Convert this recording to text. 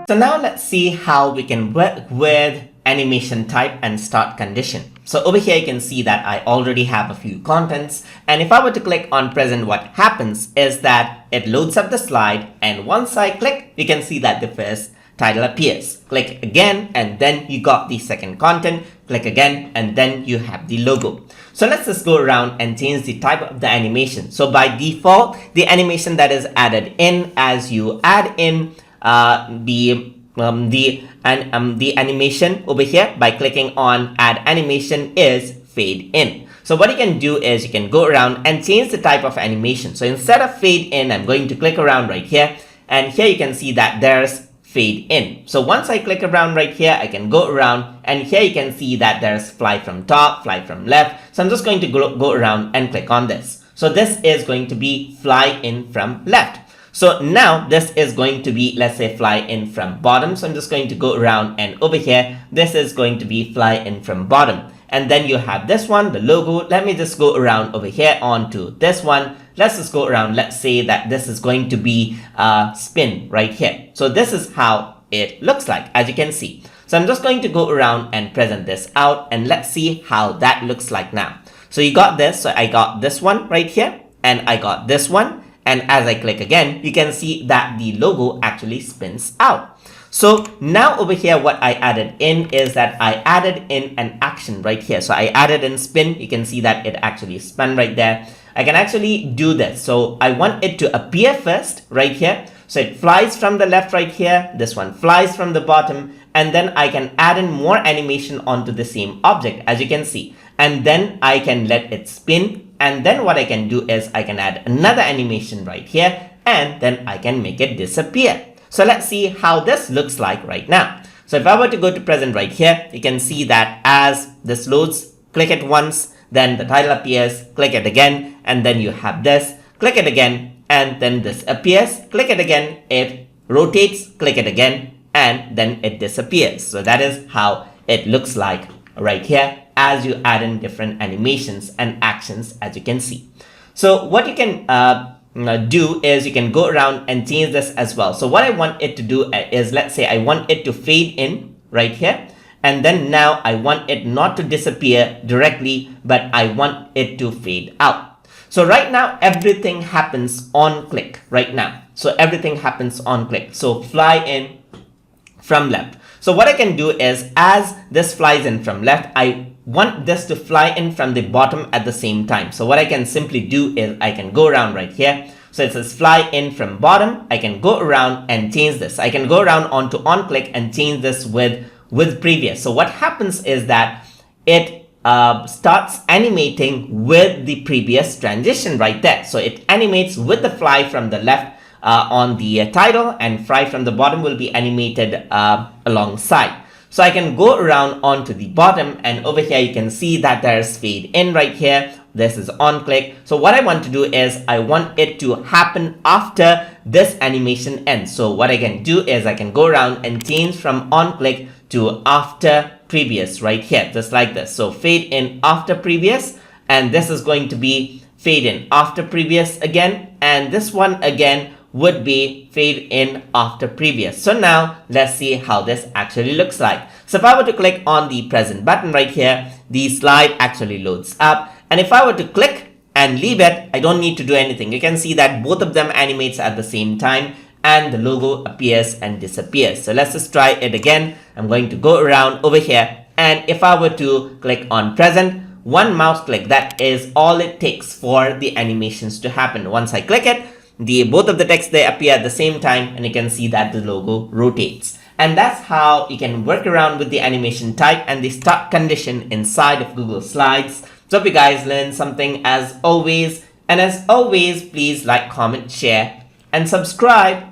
So now let's see how we can work with animation type and start condition. So over here you can see that I already have a few contents, and if I were to click on present, what happens is that it loads up the slide, and once I click you can see that the first title appears. Click again and then you got the second content. Click again and then you have the logo. So let's just go around and change the type of the animation. So by default, the animation that is added in as you add in the animation over here by clicking on add animation is fade in. So what you can do is you can go around and change the type of animation. So instead of fade in, I'm going to click around right here, and here you can see that there's fade in. So once I click around right here, I can go around, and here you can see that there's fly from top, fly from left. So I'm just going to go around and click on this. So this is going to be fly in from left. So now this is going to be, let's say, fly in from bottom. So I'm just going to go around, and over here, this is going to be fly in from bottom. And then you have this one, the logo. Let me just go around over here onto this one. Let's just go around. Let's say that this is going to be spin right here. So this is how it looks like, as you can see. So I'm just going to go around and present this out, and let's see how that looks like now. So you got this. So I got this one right here, and I got this one. And as I click again, you can see that the logo actually spins out. So now over here, what I added in is that I added in an action right here. So I added in spin. You can see that it actually spun right there. I can actually do this. So I want it to appear first right here. So it flies from the left right here. This one flies from the bottom. And then I can add in more animation onto the same object, as you can see. And then I can let it spin. And then what I can do is I can add another animation right here, and then I can make it disappear. So let's see how this looks like right now. So if I were to go to present right here, you can see that as this loads, click it once, then the title appears, click it again, and then you have this, click it again, and then this appears, click it again, it rotates, click it again, and then it disappears. So that is how it looks like right here as you add in different animations and actions, as you can see. So what you can do is you can go around and change this as well. So what I want it to do is, let's say I want it to fade in right here, and then now I want it not to disappear directly, but I want it to fade out. So right now everything happens on click right now. So everything happens on click. So fly in from left. So what I can do is, as this flies in from left, I want this to fly in from the bottom at the same time. So what I can simply do is I can go around right here. So it says fly in from bottom. I can go around and change this. I can go around onto on click and change this with previous. So what happens is that it starts animating with the previous transition right there. So it animates with the fly from the left on the title, and fly from the bottom will be animated alongside. So I can go around onto the bottom, and over here you can see that there's fade in right here. This is on click. So what I want to do is I want it to happen after this animation ends. So what I can do is I can go around and change from on click to after previous right here, just like this. So fade in after previous, and this is going to be fade in after previous again, and this one again would be fade in after previous. So now let's see how this actually looks like. So if I were to click on the present button right here, the slide actually loads up, and if I were to click and leave it, I don't need to do anything. You can see that both of them animates at the same time, and the logo appears and disappears. So let's just try it again. I'm going to go around over here, and if I were to click on present, one mouse click, that is all it takes for the animations to happen. Once I click it, both of the text, they appear at the same time, and you can see that the logo rotates. And that's how you can work around with the animation type and the start condition inside of Google Slides. So hope you guys learned something as always. And as always, please like, comment, share, and subscribe.